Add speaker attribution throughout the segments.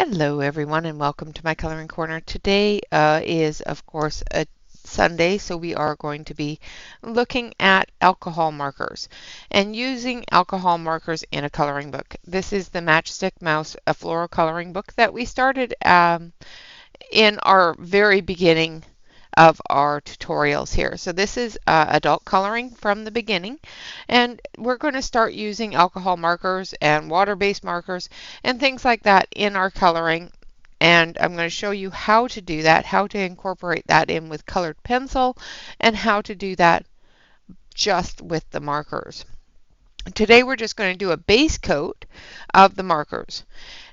Speaker 1: Hello everyone and welcome to my coloring corner. Today is of course a Sunday, so we are going to be looking at alcohol markers and using alcohol markers in a coloring book. This is the Matchstick Mouse, a floral coloring book that we started in our very beginning of our tutorials here. So this is adult coloring from the beginning, and we're going to start using alcohol markers and water-based markers and things like that in our coloring. And I'm going to show you how to do that, how to incorporate that in with colored pencil, and how to do that just with the markers. Today we're just going to do a base coat of the markers.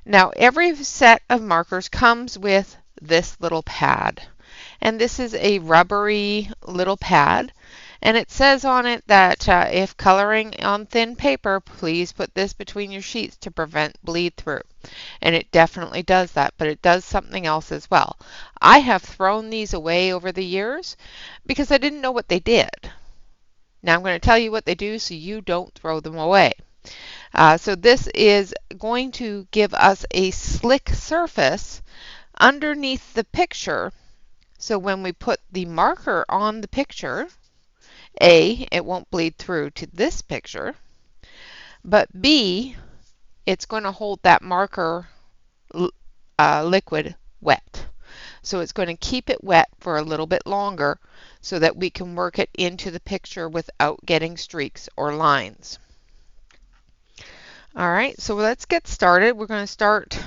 Speaker 1: Now every set of markers comes with this little pad. And this is a rubbery little pad, and it says on it that if coloring on thin paper, please put this between your sheets to prevent bleed through. And it definitely does that, but it does something else as well. I have thrown these away over the years because I didn't know what they did. Now I'm going to tell you what they do so you don't throw them away. So this is going to give us a slick surface underneath the picture. So when we put the marker on the picture, A, it won't bleed through to this picture, but B, it's going to hold that marker liquid wet. So it's going to keep it wet for a little bit longer so that we can work it into the picture without getting streaks or lines. All right, so let's get started. We're going to start.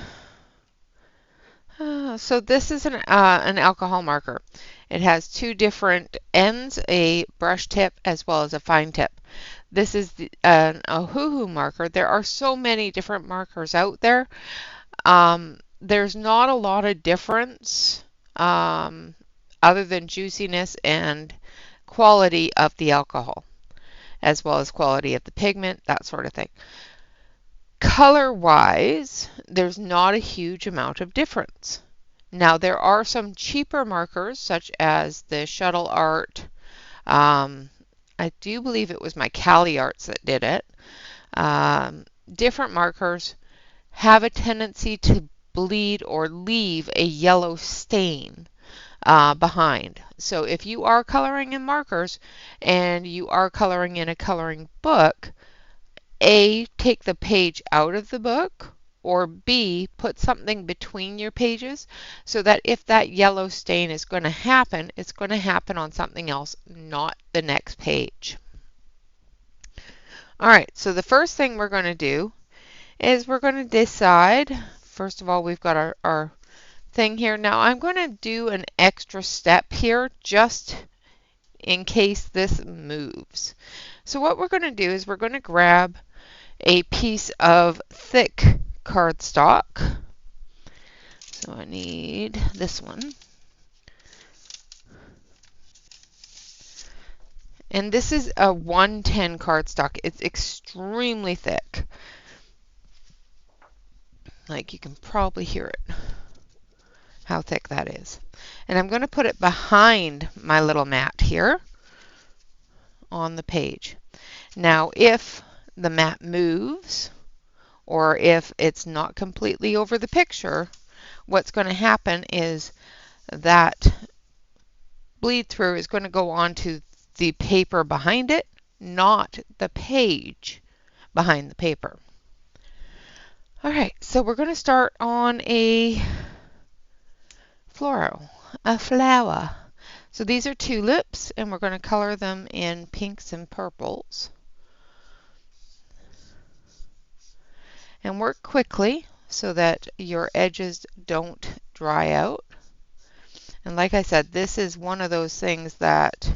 Speaker 1: So this is an alcohol marker. It has two different ends, a brush tip as well as a fine tip. This is a hoo-hoo marker. There are so many different markers out there. There's not a lot of difference other than juiciness and quality of the alcohol, as well as quality of the pigment, that sort of thing. Color-wise, there's not a huge amount of difference. Now there are some cheaper markers such as the Shuttle Art. I do believe it was my Cali Arts that did it. Different markers have a tendency to bleed or leave a yellow stain behind. So if you are coloring in markers and you are coloring in a coloring book, A, take the page out of the book, or B, put something between your pages so that if that yellow stain is going to happen, it's going to happen on something else, not the next page. All right, so the first thing we're going to do is we're going to decide, first of all, we've got our thing here. Now I'm going to do an extra step here just in case this moves. So what we're going to do is we're going to grab a piece of thick cardstock. So I need this one. And this is a 110 cardstock. It's extremely thick. Like you can probably hear it, how thick that is. And I'm going to put it behind my little mat here on the page. Now if the mat moves, or if it's not completely over the picture, what's going to happen is that bleed through is going to go onto the paper behind it, not the page behind the paper. All right, so we're going to start on a floral, a flower. So these are tulips, and we're going to color them in pinks and purples. And work quickly so that your edges don't dry out. And like I said, this is one of those things that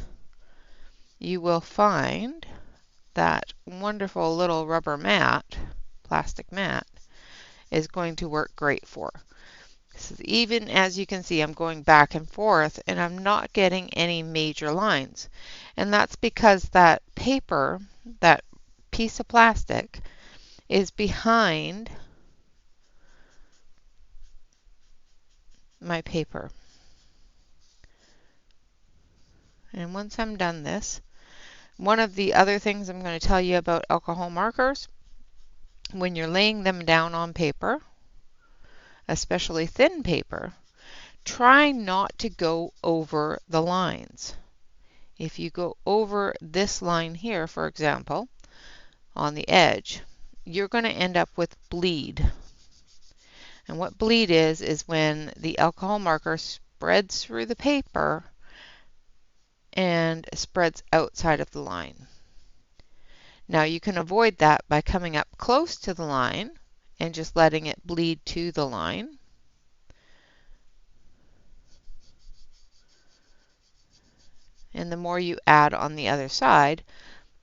Speaker 1: you will find that wonderful little rubber mat, plastic mat, is going to work great for. So even as you can see, I'm going back and forth and I'm not getting any major lines. And that's because that paper, that piece of plastic, is behind my paper. And once I'm done this, one of the other things I'm going to tell you about alcohol markers, when you're laying them down on paper, especially thin paper, try not to go over the lines. If you go over this line here, for example, on the edge, you're going to end up with bleed. And what bleed is when the alcohol marker spreads through the paper and spreads outside of the line. Now you can avoid that by coming up close to the line and just letting it bleed to the line. And the more you add on the other side,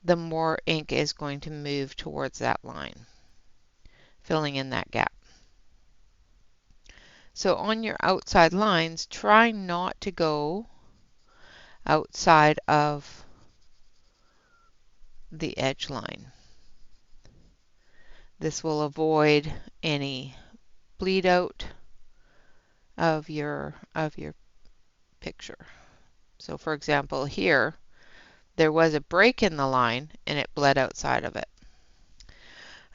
Speaker 1: the more ink is going to move towards that line, filling in that gap. So on your outside lines, try not to go outside of the edge line. This will avoid any bleed out of your picture. So for example, here there was a break in the line and it bled outside of it.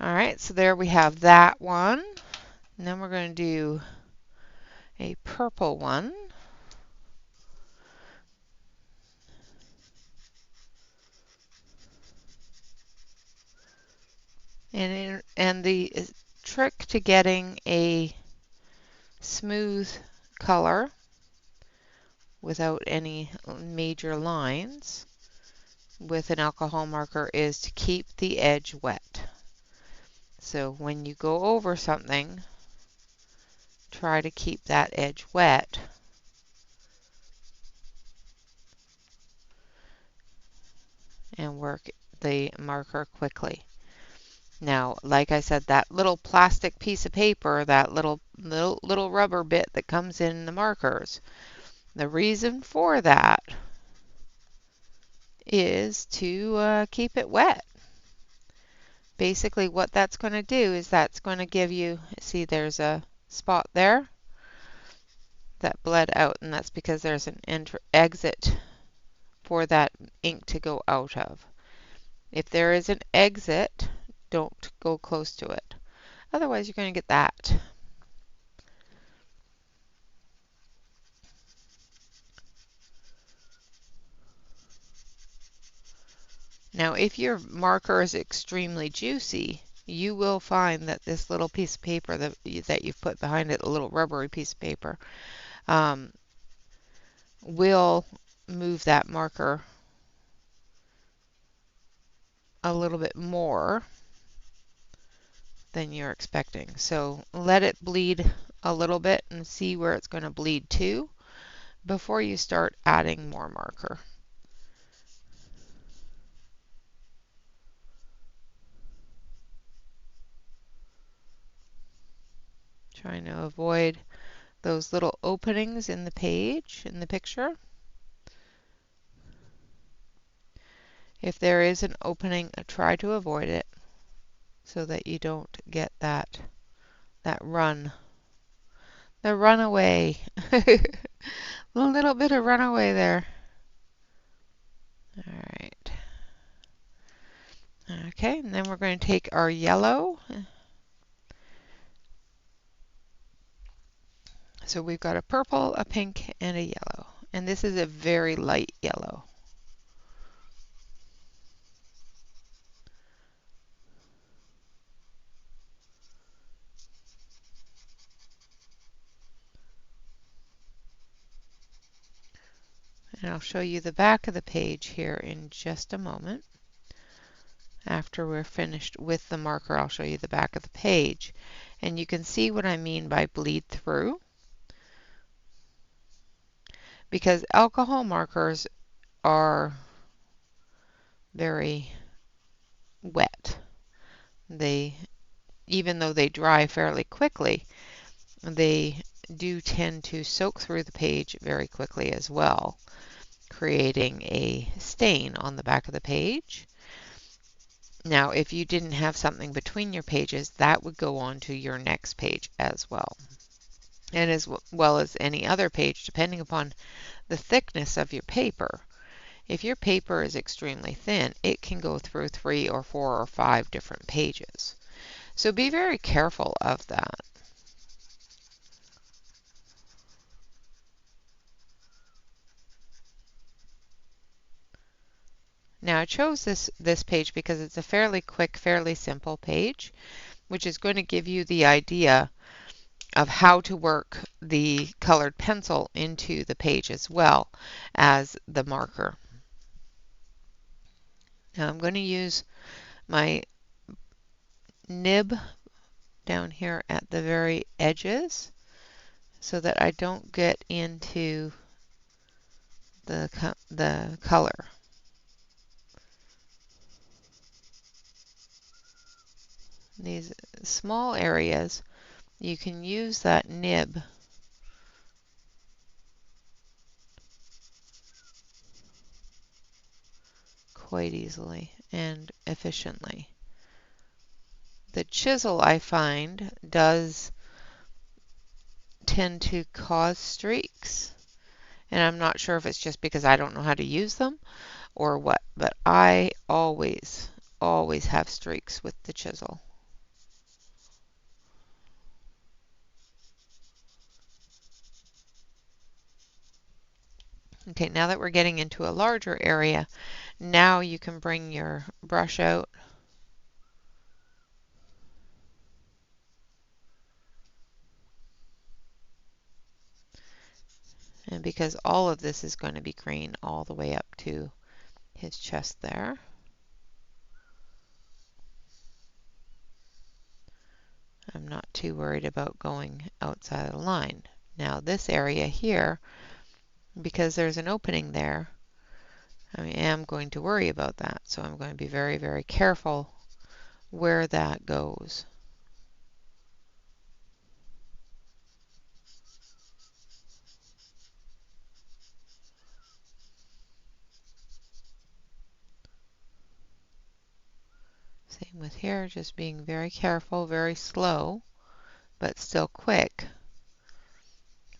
Speaker 1: All right, so there we have that one. And then we're going to do a purple one. And the trick to getting a smooth color without any major lines with an alcohol marker is to keep the edge wet. So when you go over something, try to keep that edge wet. And work the marker quickly. Now, like I said, that little plastic piece of paper, that little rubber bit that comes in the markers, the reason for that is to keep it wet. Basically, what that's going to do is that's going to give you, see there's a spot there that bled out, and that's because there's an exit for that ink to go out of. If there is an exit, don't go close to it. Otherwise, you're going to get that. Now, if your marker is extremely juicy, you will find that this little piece of paper that you've put behind it, a little rubbery piece of paper, will move that marker a little bit more than you're expecting. So let it bleed a little bit and see where it's going to bleed to before you start adding more marker. Trying to avoid those little openings in the page, in the picture. If there is an opening, try to avoid it so that you don't get that run. The runaway. A little bit of runaway there. All right. Okay, and then we're going to take our yellow. So we've got a purple, a pink, and a yellow. And this is a very light yellow. And I'll show you the back of the page here in just a moment. After we're finished with the marker, I'll show you the back of the page. And you can see what I mean by bleed through. Because alcohol markers are very wet. Even though they dry fairly quickly, they do tend to soak through the page very quickly as well, creating a stain on the back of the page. Now, if you didn't have something between your pages, that would go on to your next page as well. And as well as any other page, depending upon the thickness of your paper. If your paper is extremely thin, it can go through 3 or 4 or 5 different pages. So be very careful of that. Now I chose this page because it's a fairly quick, fairly simple page, which is going to give you the idea of how to work the colored pencil into the page as well as the marker. Now I'm going to use my nib down here at the very edges so that I don't get into the color. These small areas, you can use that nib quite easily and efficiently. The chisel, I find, does tend to cause streaks, and I'm not sure if it's just because I don't know how to use them or what, but I always have streaks with the chisel. Okay, now that we're getting into a larger area, now you can bring your brush out and because all of this is going to be green all the way up to his chest there. I'm not too worried about going outside of the line. Now this area here, because there's an opening there, I am going to worry about that. So I'm going to be very, very careful where that goes. Same with here, just being very careful, very slow, but still quick.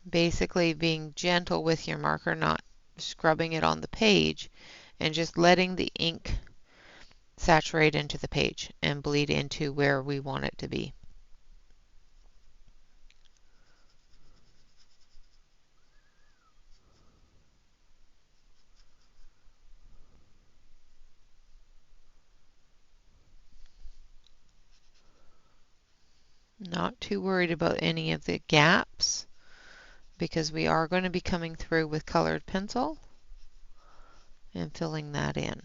Speaker 1: Basically being gentle with your marker, not scrubbing it on the page, and just letting the ink saturate into the page and bleed into where we want it to be. Not too worried about any of the gaps because we are going to be coming through with colored pencil and filling that in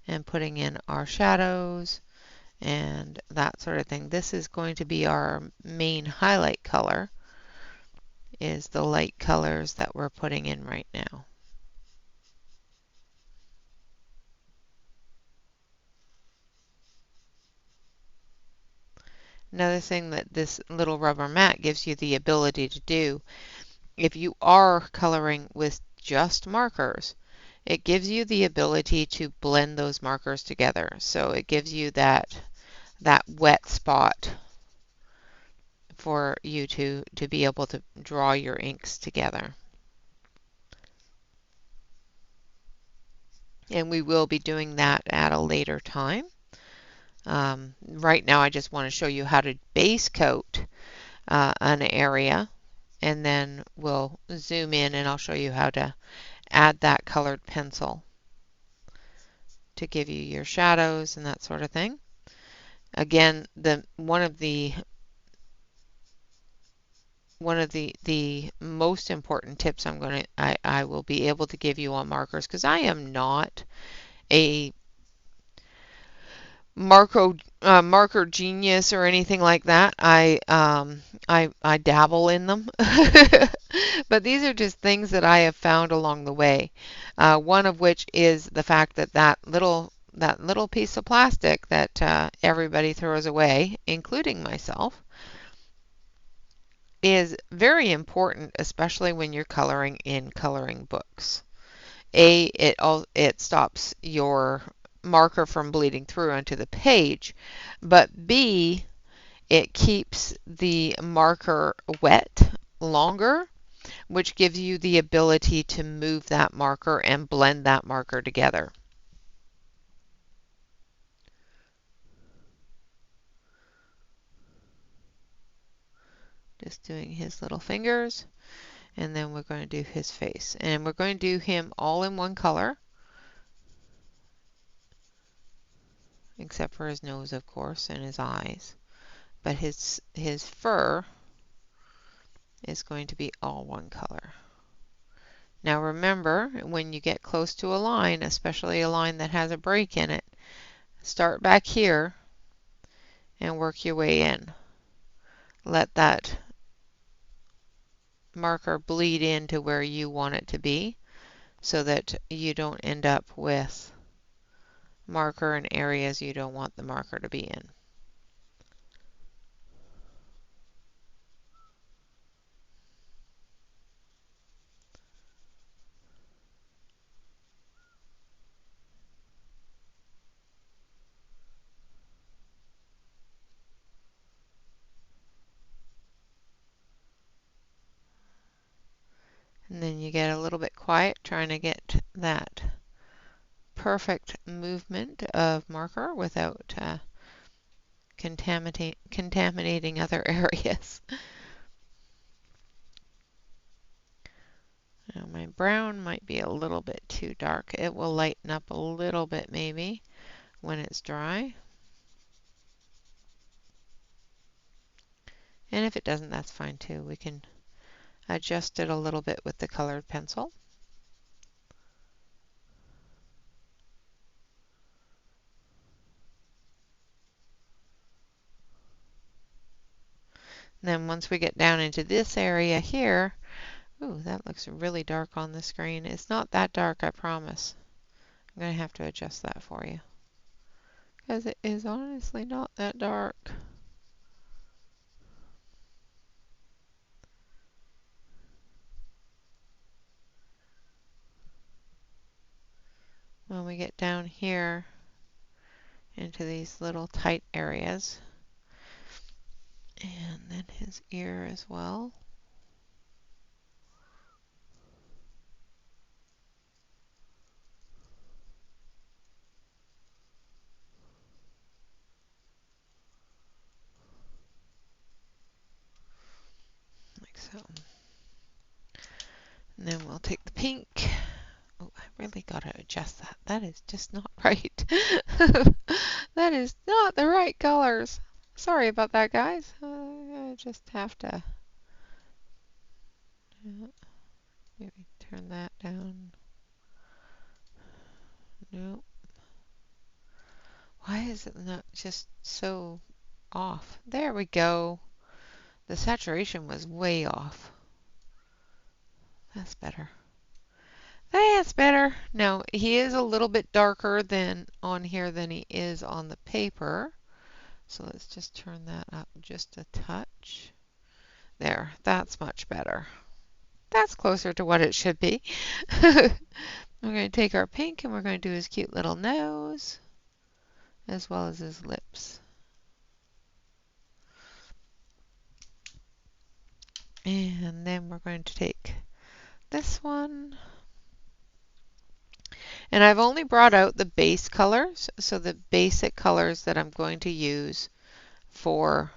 Speaker 1: and putting in our shadows and that sort of thing. This is going to be our main highlight color, is the light colors that we're putting in right now. Another thing that this little rubber mat gives you the ability to do, if you are coloring with just markers, it gives you the ability to blend those markers together. So it gives you that wet spot for you to be able to draw your inks together. And we will be doing that at a later time. Right now I just want to show you how to base coat an area, and then we'll zoom in and I'll show you how to add that colored pencil to give you your shadows and that sort of thing. Again, one of the most important tips I will be able to give you on markers, because I am not a marker genius or anything like that. I dabble in them, but these are just things that I have found along the way. One of which is the fact that that little piece of plastic that everybody throws away, including myself, is very important, especially when you're coloring in coloring books. It stops your marker from bleeding through onto the page, but B, it keeps the marker wet longer, which gives you the ability to move that marker and blend that marker together. Just doing his little fingers, and then we're going to do his face, and we're going to do him all in one color. except for his nose, of course, and his eyes. But his fur is going to be all one color. Now remember, when you get close to a line, especially a line that has a break in it, start back here and work your way in. Let that marker bleed into where you want it to be so that you don't end up with marker in areas you don't want the marker to be in. And then you get a little bit quiet trying to get that perfect movement of marker without contaminating other areas. Now my brown might be a little bit too dark. It will lighten up a little bit maybe when it's dry. And if it doesn't, that's fine too. We can adjust it a little bit with the colored pencil. And then once we get down into this area here, ooh, that looks really dark on the screen. It's not that dark, I promise. I'm going to have to adjust that for you, because it is honestly not that dark. When we get down here into these little tight areas, and then his ear as well. Like so. And then we'll take the pink. Oh, I really got to adjust that. That is just not right. That is not the right colors. Sorry about that, guys. I just have to maybe turn that down. No. Why is it not just so off? There we go. The saturation was way off. That's better. That's better. Now, he is a little bit darker than on here than he is on the paper. So let's just turn that up just a touch. There, that's much better. That's closer to what it should be. We're going to take our pink and we're going to do his cute little nose as well as his lips. And then we're going to take this one. And I've only brought out the base colors, so the basic colors that I'm going to use for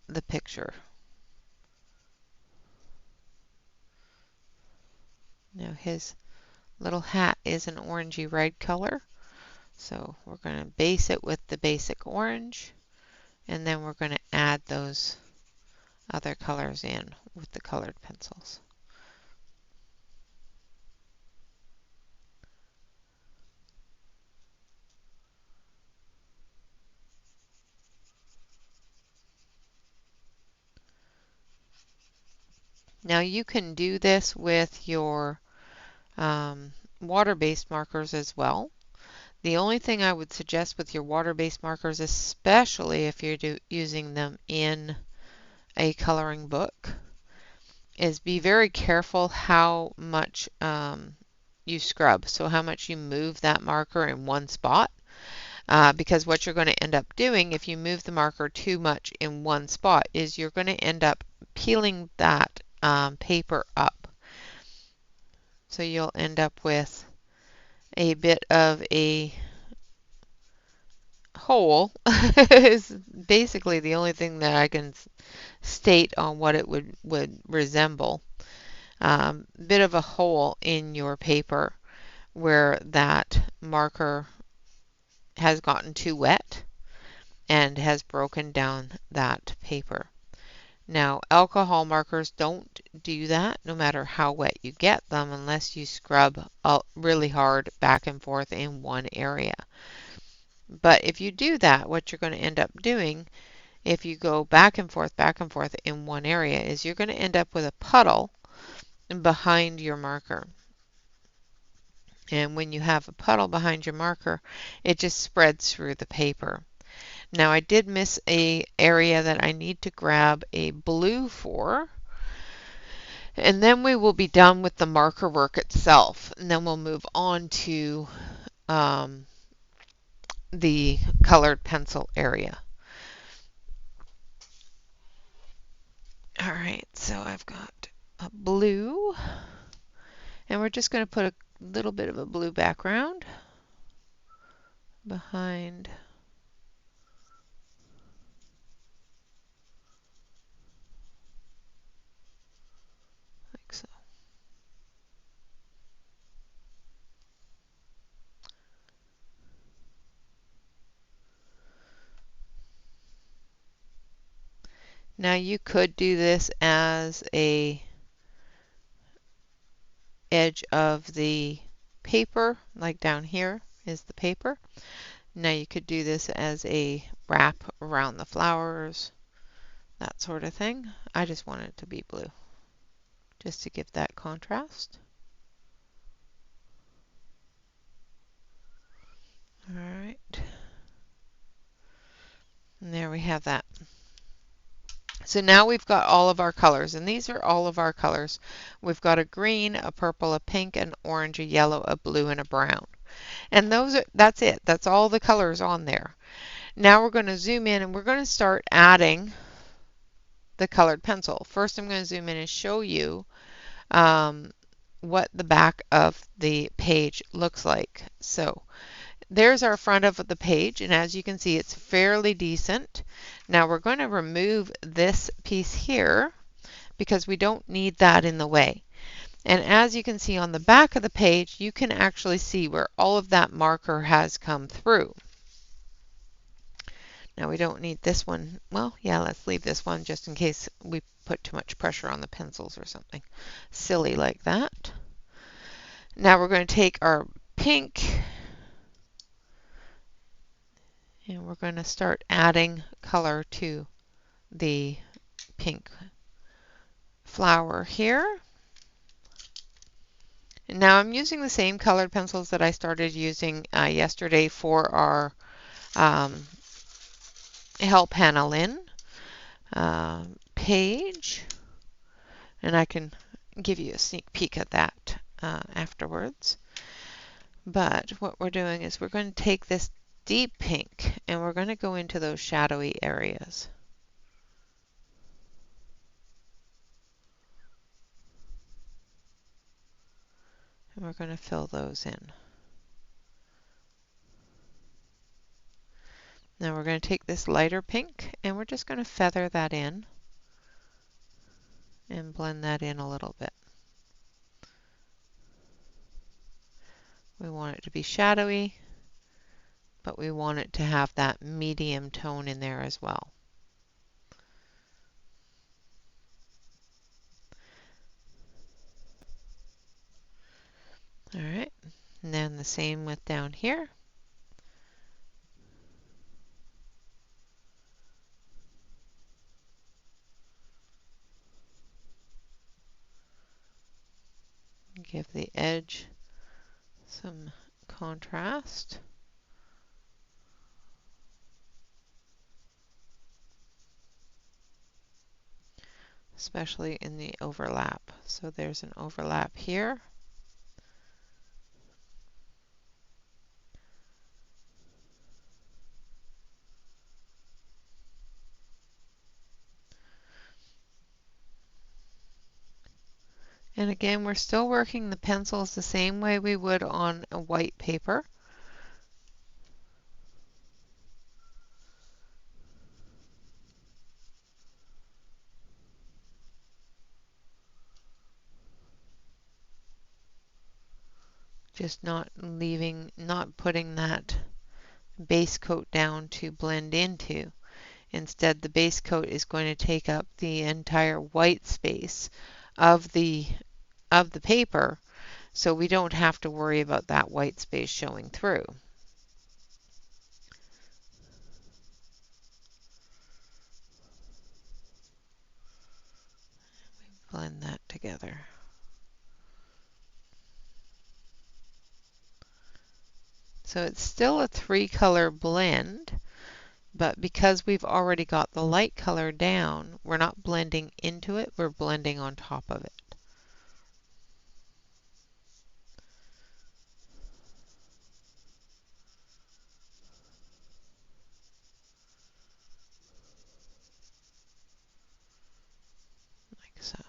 Speaker 1: the picture. Now his little hat is an orangey red color, so we're going to base it with the basic orange, and then we're going to add those other colors in with the colored pencils. Now you can do this with your water-based markers as well. The only thing I would suggest with your water-based markers, especially if you're using them in a coloring book, is be very careful how much you scrub, so how much you move that marker in one spot. Because what you're going to end up doing if you move the marker too much in one spot is you're going to end up peeling that paper up. So you'll end up with a bit of a hole is basically the only thing that I can state on what it would resemble. Bit of a hole in your paper where that marker has gotten too wet and has broken down that paper. Now, alcohol markers don't do that no matter how wet you get them unless you scrub really hard back and forth in one area. But if you do that, what you're going to end up doing if you go back and forth in one area is you're going to end up with a puddle behind your marker. And when you have a puddle behind your marker, it just spreads through the paper. Now I did miss a area that I need to grab a blue for, and then we will be done with the marker work itself, and then we'll move on to the colored pencil area. All right, so I've got a blue, and we're just going to put a little bit of a blue background behind like so. Now you could do this as a edge of the paper, like down here is the paper. Now you could do this as a wrap around the flowers, that sort of thing. I just want it to be blue, just to give that contrast. All right, and there we have that. So now we've got all of our colors, and these are all of our colors. We've got a green, a purple, a pink, an orange, a yellow, a blue, and a brown. And that's it. That's all the colors on there. Now we're going to zoom in and we're going to start adding the colored pencil. First I'm going to zoom in and show you what the back of the page looks like. So there's our front of the page, and as you can see it's fairly decent. Now we're going to remove this piece here because we don't need that in the way. And as you can see on the back of the page, you can actually see where all of that marker has come through. Now we don't need this one. Well, yeah, let's leave this one just in case we put too much pressure on the pencils or something silly like that. Now we're going to take our pink and we're going to start adding color to the pink flower here. And now I'm using the same colored pencils that I started using yesterday for our help Hannah Lynn page, and I can give you a sneak peek at that afterwards. But what we're doing is we're going to take this deep pink and we're going to go into those shadowy areas. And we're going to fill those in. Now we're going to take this lighter pink and we're just going to feather that in and blend that in a little bit. We want it to be shadowy, but we want it to have that medium tone in there as well. All right, and then the same with down here. Give the edge some contrast. Especially in the overlap. So there's an overlap here. And again, we're still working the pencils the same way we would on a white paper. Just not putting that base coat down to blend into. Instead, the base coat is going to take up the entire white space of the paper, so we don't have to worry about that white space showing through. Blend that together. So it's still a 3-color blend, but because we've already got the light color down, we're not blending into it, we're blending on top of it. Like so.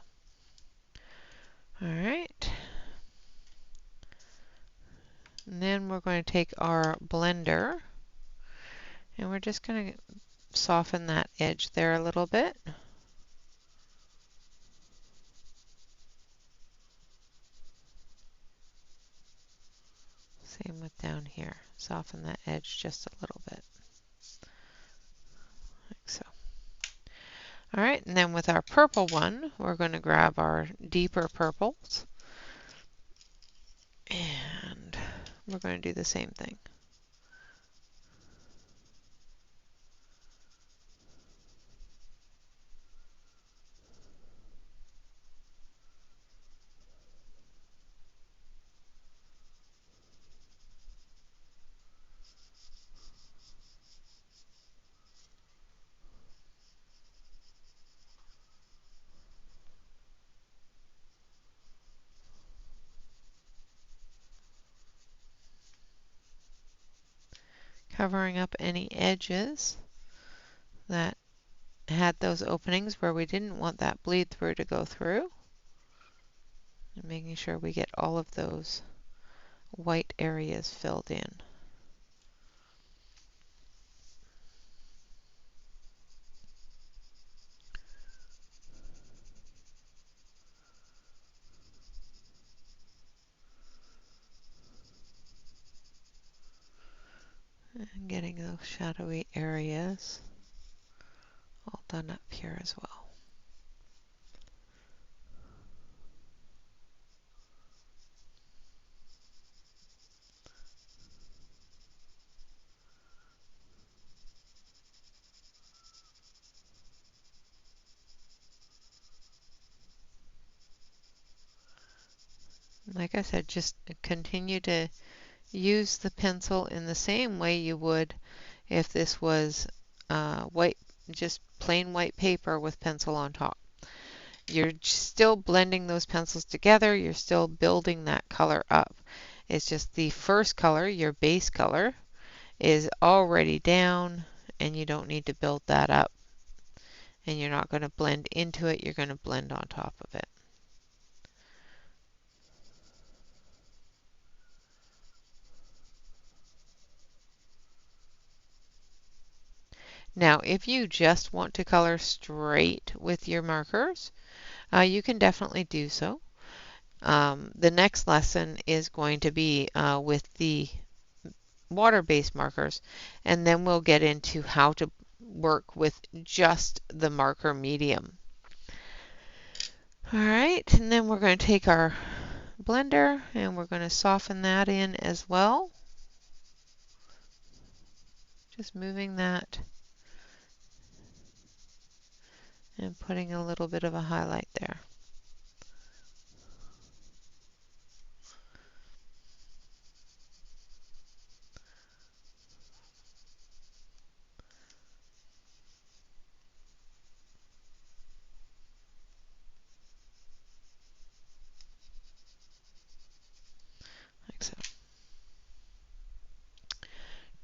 Speaker 1: All right. And then we're going to take our blender and we're just going to soften that edge there a little bit. Same with down here. Soften that edge just a little bit. Like so. All right, and then with our purple one, we're going to grab our deeper purples and we're going to do the same thing. Covering up any edges that had those openings where we didn't want that bleed through to go through, and making sure we get all of those white areas filled in. And getting those shadowy areas all done up here as well. Like I said, just continue to use the pencil in the same way you would if this was white, just plain white paper with pencil on top. You're still blending those pencils together, you're still building that color up. It's just the first color, your base color, is already down and you don't need to build that up. And you're not going to blend into it, you're going to blend on top of it. Now, if you just want to color straight with your markers, you can definitely do so. The next lesson is going to be with the water-based markers, and then we'll get into how to work with just the marker medium. All right, and then we're going to take our blender and we're going to soften that in as well. Just moving that and putting a little bit of a highlight there. Like so.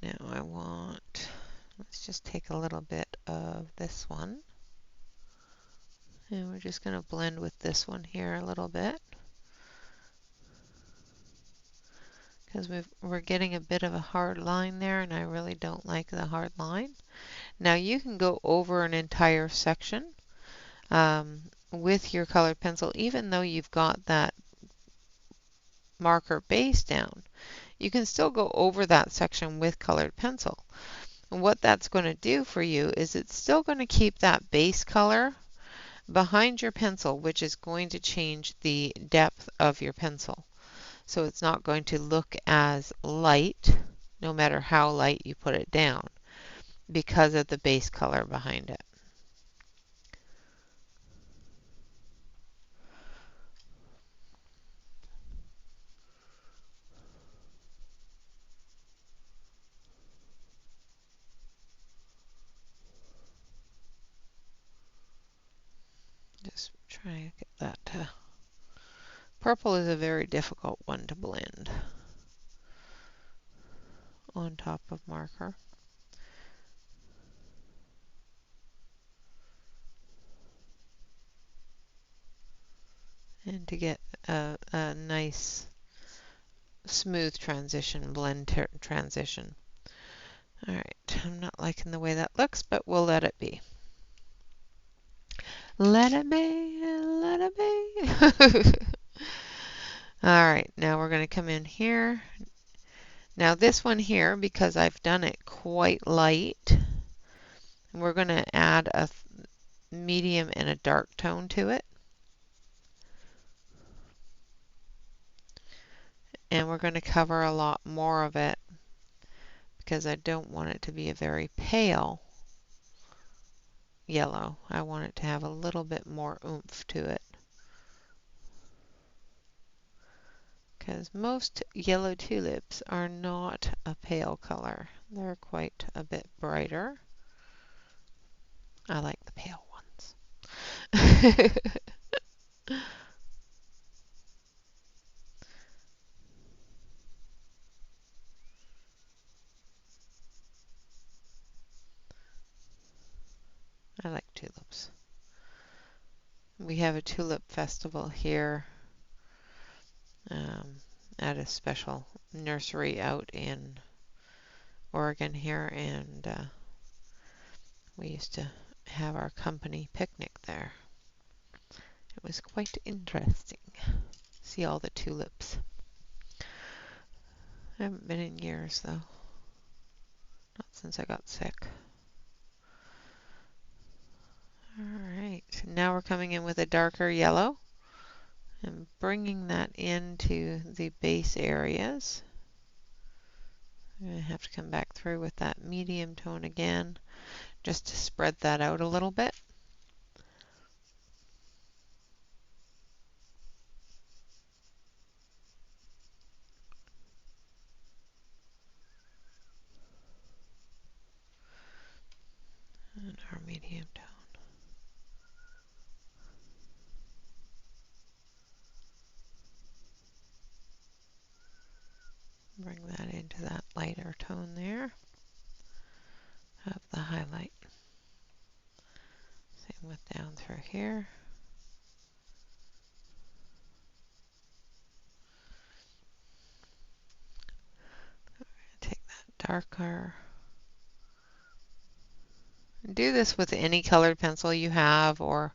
Speaker 1: Now let's just take a little bit of this one. And we're just going to blend with this one here a little bit. Because we're getting a bit of a hard line there, and I really don't like the hard line. Now you can go over an entire section with your colored pencil, even though you've got that marker base down. you can still go over that section with colored pencil. And what that's going to do for you is it's still going to keep that base color behind your pencil, which is going to change the depth of your pencil. So it's not going to look as light, no matter how light you put it down, because of the base color behind it. Just try to get that to... Purple is a very difficult one to blend on top of marker. And to get a nice smooth transition, blend transition. Alright, I'm not liking the way that looks, but we'll let it be. Let it be, let it be. Alright, now we're going to come in here. Now this one here, because I've done it quite light, we're going to add a medium and a dark tone to it. And we're going to cover a lot more of it because I don't want it to be a very pale yellow. I want it to have a little bit more oomph to it. Because most yellow tulips are not a pale color. They're quite a bit brighter. I like the pale ones. I like tulips. We have a tulip festival here at a special nursery out in Oregon here, and we used to have our company picnic there. It was quite interesting. See all the tulips. I haven't been in years though. Not since I got sick. Alright, now we're coming in with a darker yellow and bringing that into the base areas. I'm going to have to come back through with that medium tone again just to spread that out a little bit. And our medium tone. Bring that into that lighter tone there of the highlight. Same with down through here. Take that darker. Do this with any colored pencil you have, or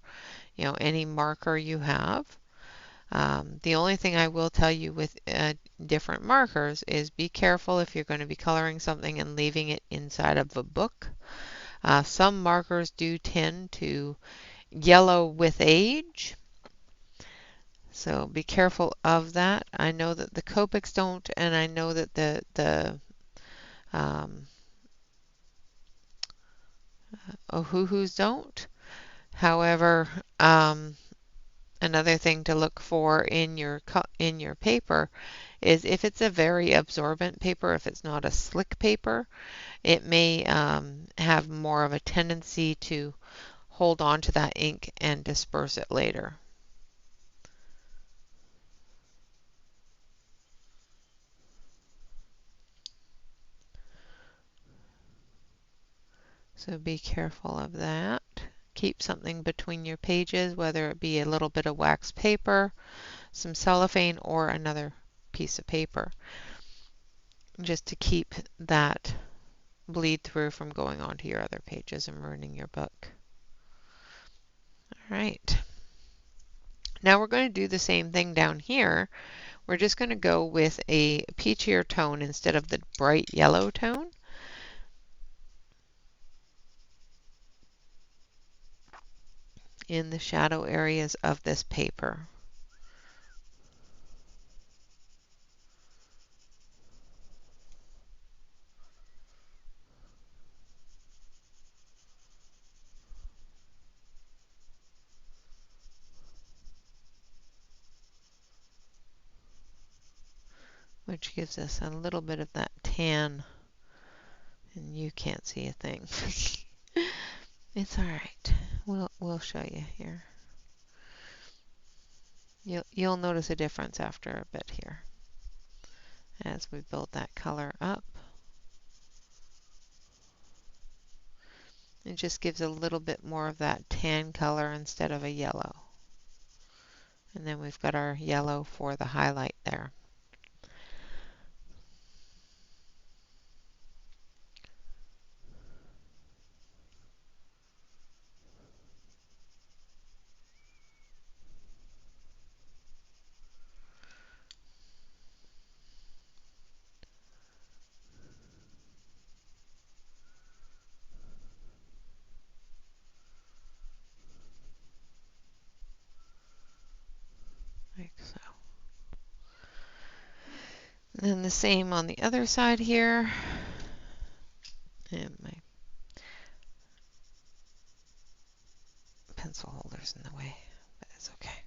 Speaker 1: any marker you have. The only thing I will tell you with different markers is be careful if you're going to be coloring something and leaving it inside of a book. Some markers do tend to yellow with age, so be careful of that. I know that the Copics don't, and I know that the Ohuhus don't. However, another thing to look for in your paper is if it's a very absorbent paper, if it's not a slick paper, it may have more of a tendency to hold on to that ink and disperse it later. So be careful of that. Keep something between your pages, whether it be a little bit of wax paper, some cellophane, or another piece of paper, just to keep that bleed through from going onto your other pages and ruining your book. All right. Now we're going to do the same thing down here we're just going to go with a peachier tone instead of the bright yellow tone. In the shadow areas of this paper. Which gives us a little bit of that tan, and you can't see a thing. It's all right. We'll show you here. You'll notice a difference after a bit here as we build that color up. It just gives a little bit more of that tan color instead of a yellow. And then we've got our yellow for the highlight there. Like so. And then the same on the other side here. And my pencil holder's in the way, but it's okay.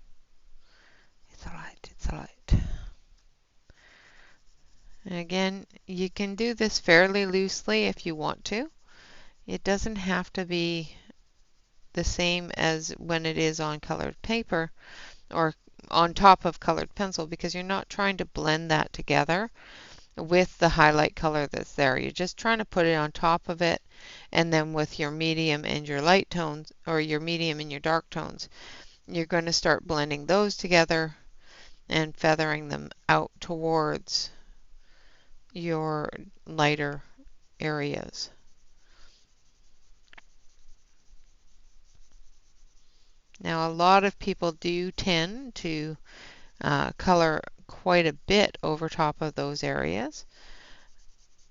Speaker 1: It's alright, it's alright. And again, you can do this fairly loosely if you want to. It doesn't have to be the same as when it is on colored paper or on top of colored pencil, because you're not trying to blend that together with the highlight color that's there. You're just trying to put it on top of it, and then with your medium and your light tones, or your medium and your dark tones, you're going to start blending those together and feathering them out towards your lighter areas. Now, a lot of people do tend to color quite a bit over top of those areas,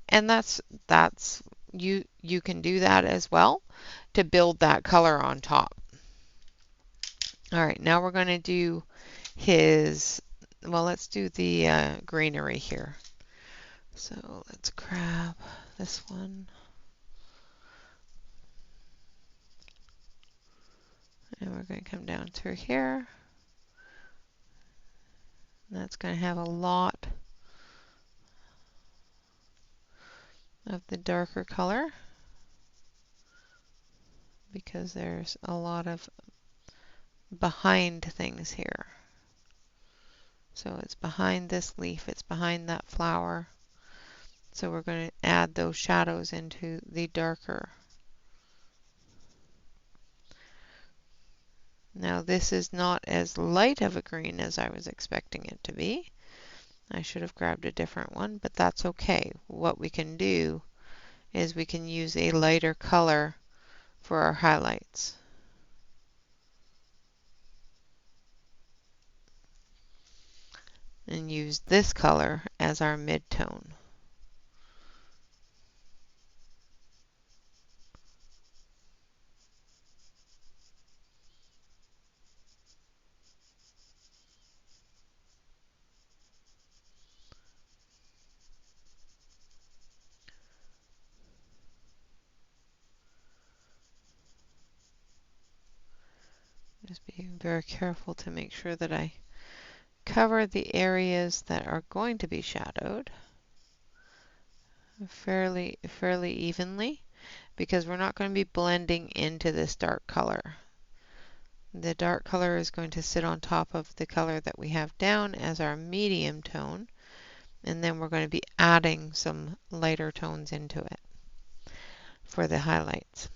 Speaker 1: and that's you can do that as well to build that color on top. All right, now we're going to do his, well, let's do the greenery here. So let's grab this one. And we're going to come down through here. That's going to have a lot of the darker color because there's a lot of behind things here. So it's behind this leaf, it's behind that flower. So we're going to add those shadows into the darker. Now this is not as light of a green as I was expecting it to be. I should have grabbed a different one, but that's okay. What we can do is we can use a lighter color for our highlights. And use this color as our mid-tone. Just be very careful to make sure that I cover the areas that are going to be shadowed fairly evenly, because we're not going to be blending into this dark color. The dark color is going to sit on top of the color that we have down as our medium tone, and then we're going to be adding some lighter tones into it for the highlights.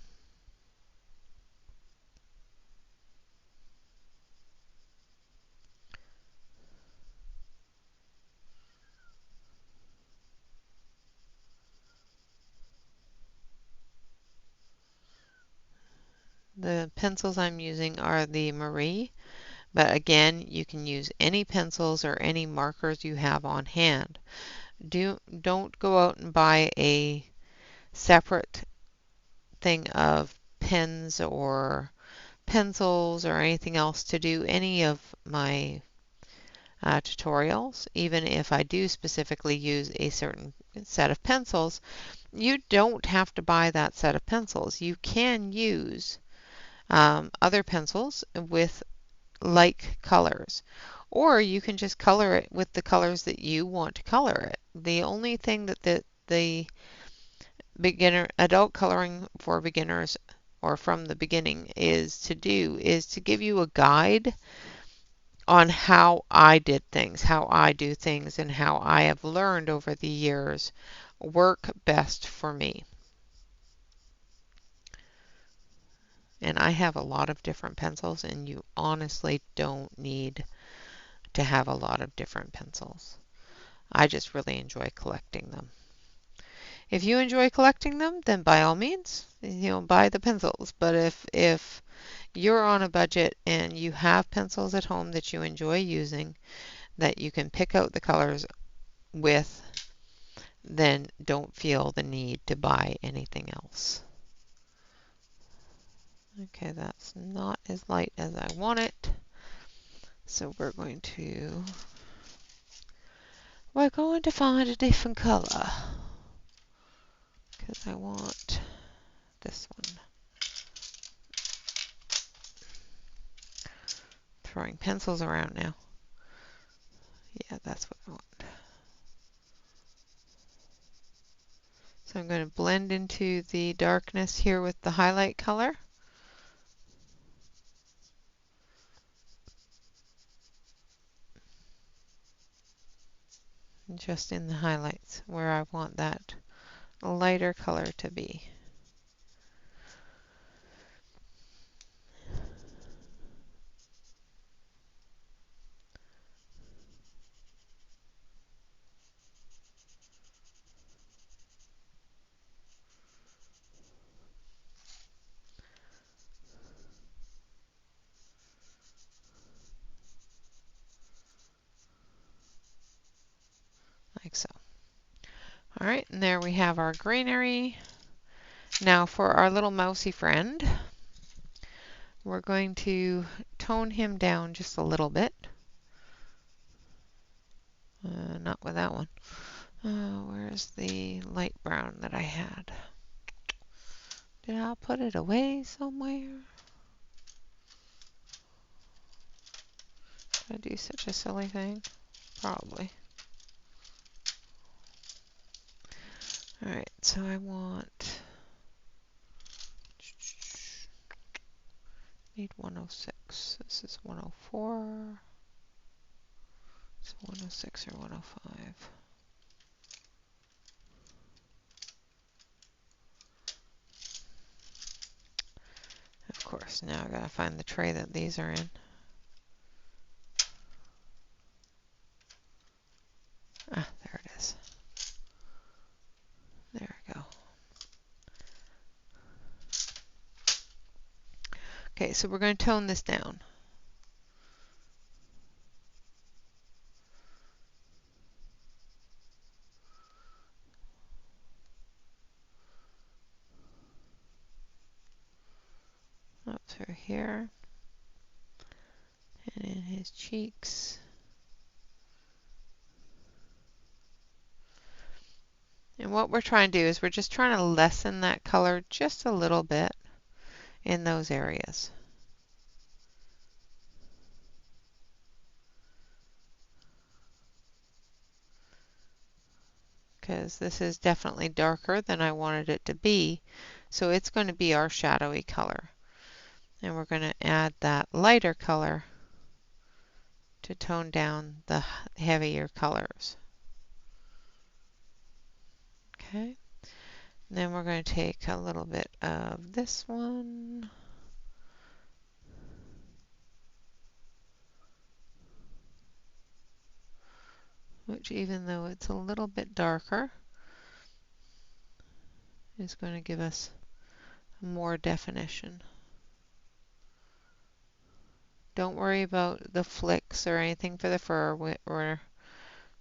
Speaker 1: The pencils I'm using are the Marie But again, you can use any pencils or any markers you have on hand. Don't go out and buy a separate thing of pens or pencils or anything else to do any of my tutorials. Even if I do specifically use a certain set of pencils, you don't have to buy that set of pencils. You can use other pencils with like colors, or you can just color it with the colors that you want to color it. The only thing that the beginner adult coloring for beginners or from the beginning is to do is to give you a guide on how I did things, how I do things, and how I have learned over the years work best for me. And I have a lot of different pencils, and you honestly don't need to have a lot of different pencils. I just really enjoy collecting them. If you enjoy collecting them, then by all means, buy the pencils. But if you're on a budget and you have pencils at home that you enjoy using, that you can pick out the colors with, then don't feel the need to buy anything else. Okay, that's not as light as I want it. So we're going to find a different color because I want this one. Throwing pencils around now. Yeah, that's what I want. So I'm going to blend into the darkness here with the highlight color. Just in the highlights where I want that lighter color to be. Like so. All right, and there we have our greenery. Now for our little mousy friend, we're going to tone him down just a little bit. Not with that one. Where's the light brown that I had? Did I put it away somewhere? Did I do such a silly thing? Probably. Alright, so I want... need 106. This is 104. It's 106 or 105. Of course, now I gotta find the tray that these are in. Ah, there it is. There we go. Okay, so we're going to tone this down. Up through here. And in his cheeks. And what we're trying to do is we're just trying to lessen that color just a little bit in those areas. Because this is definitely darker than I wanted it to be, so it's going to be our shadowy color. And we're going to add that lighter color to tone down the heavier colors. Okay, and then we're going to take a little bit of this one. Which, even though it's a little bit darker, is going to give us more definition. Don't worry about the flicks or anything for the fur. We're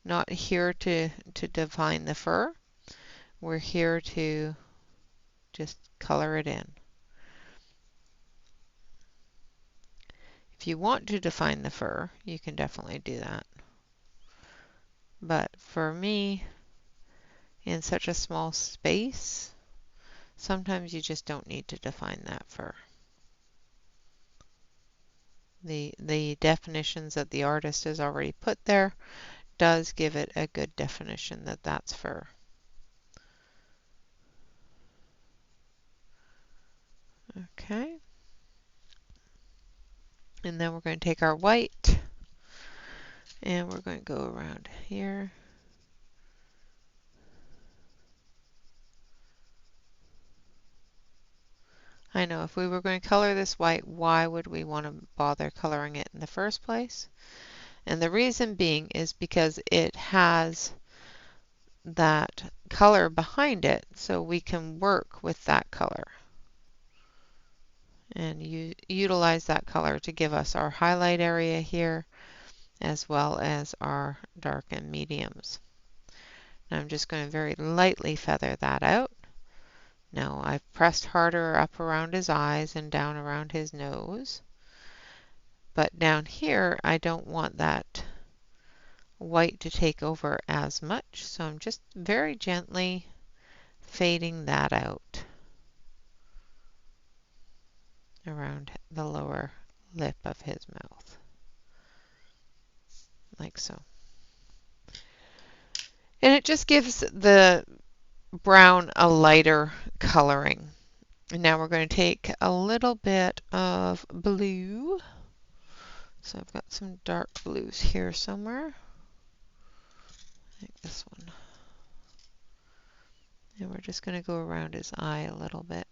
Speaker 1: not here to define the fur. We're here to just color it in. If you want to define the fur, you can definitely do that. But for me, in such a small space, sometimes you just don't need to define that fur. The definitions that the artist has already put there does give it a good definition that that's fur. Okay. And then we're going to take our white and we're going to go around here. I know if we were going to color this white, why would we want to bother coloring it in the first place? And the reason being is because it has that color behind it, so we can work with that color and utilize that color to give us our highlight area here as well as our dark and mediums. Now I'm just going to very lightly feather that out. Now I've pressed harder up around his eyes and down around his nose. But down here, I don't want that white to take over as much, so I'm just very gently fading that out around the lower lip of his mouth, like so. And it just gives the brown a lighter coloring. And now we're going to take a little bit of blue. So I've got some dark blues here somewhere. Like this one. And we're just going to go around his eye a little bit.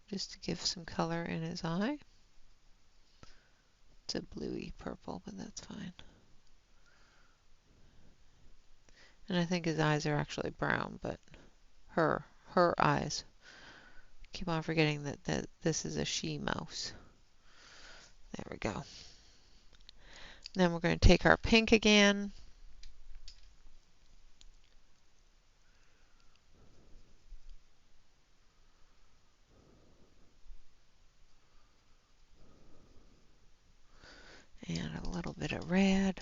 Speaker 1: Just to give some color in his eye. It's a bluey purple, but that's fine. And I think his eyes are actually brown, but her eyes. Keep on forgetting that this is a she mouse. There we go. Then we're going to take our pink again. And a little bit of red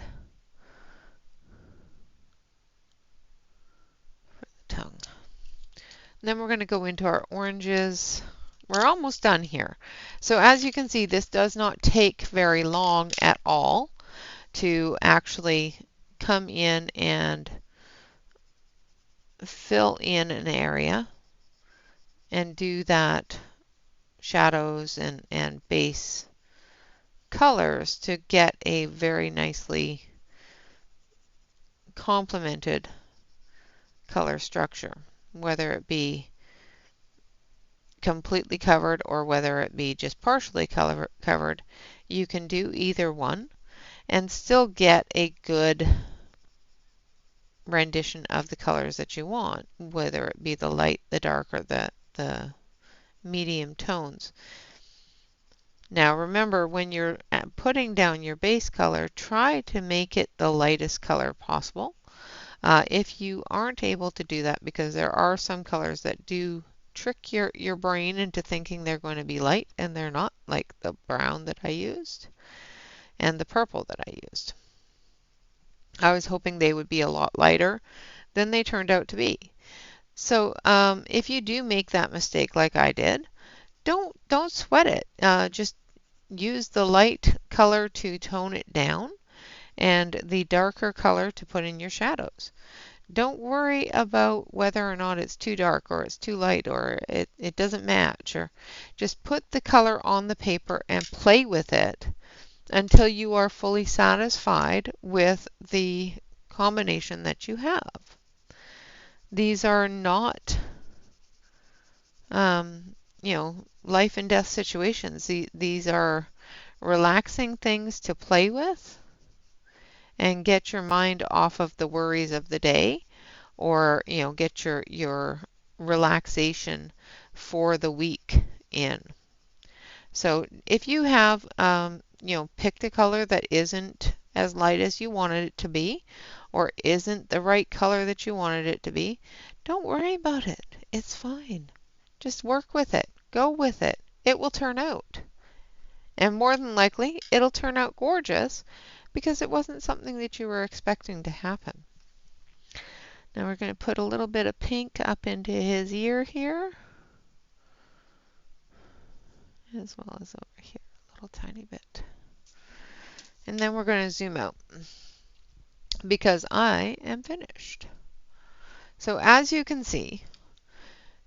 Speaker 1: for the tongue. Then we're going to go into our oranges. We're almost done here. So as you can see, this does not take very long at all to actually come in and fill in an area and do that shadows and base colors to get a very nicely complemented color structure, whether it be completely covered or whether it be just partially covered. You can do either one and still get a good rendition of the colors that you want, whether it be the light, the dark, or the medium tones. Now remember, when you're putting down your base color, try to make it the lightest color possible. If you aren't able to do that, because there are some colors that do trick your brain into thinking they're going to be light and they're not, like the brown that I used and the purple that I used. I was hoping they would be a lot lighter than they turned out to be. So if you do make that mistake like I did, don't sweat it. Just use the light color to tone it down and the darker color to put in your shadows. Don't worry about whether or not it's too dark or it's too light or it doesn't match. Or just put the color on the paper and play with it until you are fully satisfied with the combination that you have. These are not, life and death situations. These are relaxing things to play with and get your mind off of the worries of the day, or get your relaxation for the week in. So if you have, picked a color that isn't as light as you wanted it to be, or isn't the right color that you wanted it to be, don't worry about it. It's fine. Just work with it. Go with it. It will turn out. And more than likely, it'll turn out gorgeous because it wasn't something that you were expecting to happen. Now we're going to put a little bit of pink up into his ear here, as well as over here, a little tiny bit. And then we're going to zoom out because I am finished. So as you can see,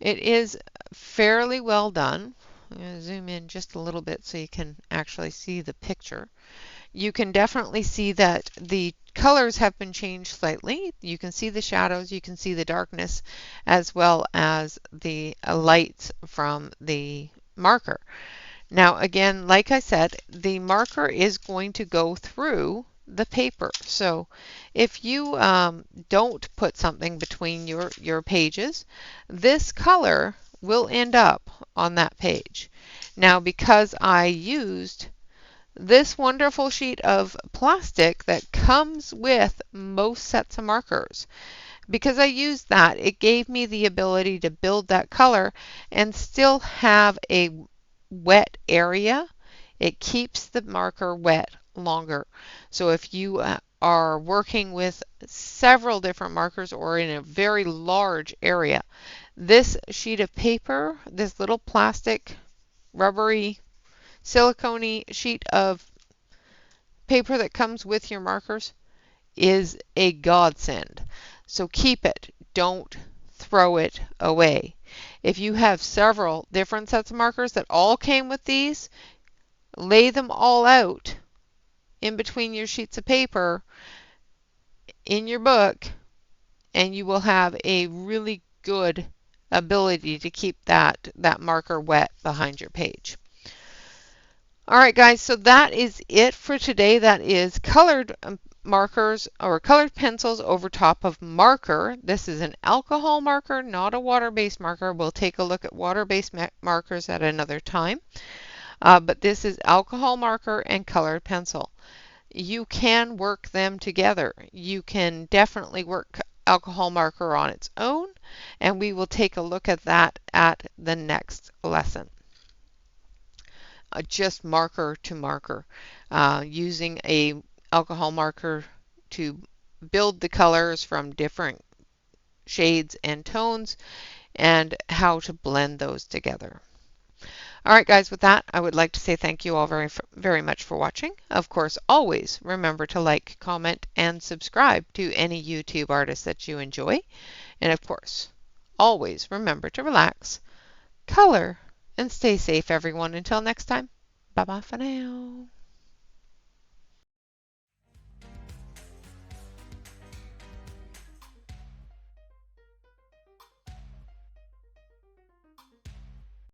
Speaker 1: it is fairly well done. I'm going to zoom in just a little bit so you can actually see the picture. You can definitely see that the colors have been changed slightly. You can see the shadows, you can see the darkness, as well as the lights from the marker. Now again, like I said, the marker is going to go through the paper. So if you don't put something between your pages, this color will end up on that page. Now because I used this wonderful sheet of plastic that comes with most sets of markers, because I used that, it gave me the ability to build that color and still have a wet area. It keeps the marker wet longer. So if you are working with several different markers or in a very large area, this sheet of paper, this little plastic, rubbery, silicone sheet of paper that comes with your markers is a godsend. So keep it. Don't throw it away. If you have several different sets of markers that all came with these, lay them all out in between your sheets of paper in your book, and you will have a really good ability to keep that marker wet behind your page. All right, guys, so that is it for today. That is colored markers or colored pencils over top of marker. This is an alcohol marker, not a water-based marker. We'll take a look at water-based markers at another time. But this is alcohol marker and colored pencil. You can work them together. You can definitely work alcohol marker on its own, and we will take a look at that at the next lesson. Just marker to marker, using a alcohol marker to build the colors from different shades and tones, and how to blend those together. All right, guys, with that, I would like to say thank you all very much for watching. Of course, always remember to like, comment, and subscribe to any YouTube artist that you enjoy. And of course, always remember to relax, color, and stay safe, everyone. Until next time, bye-bye for now.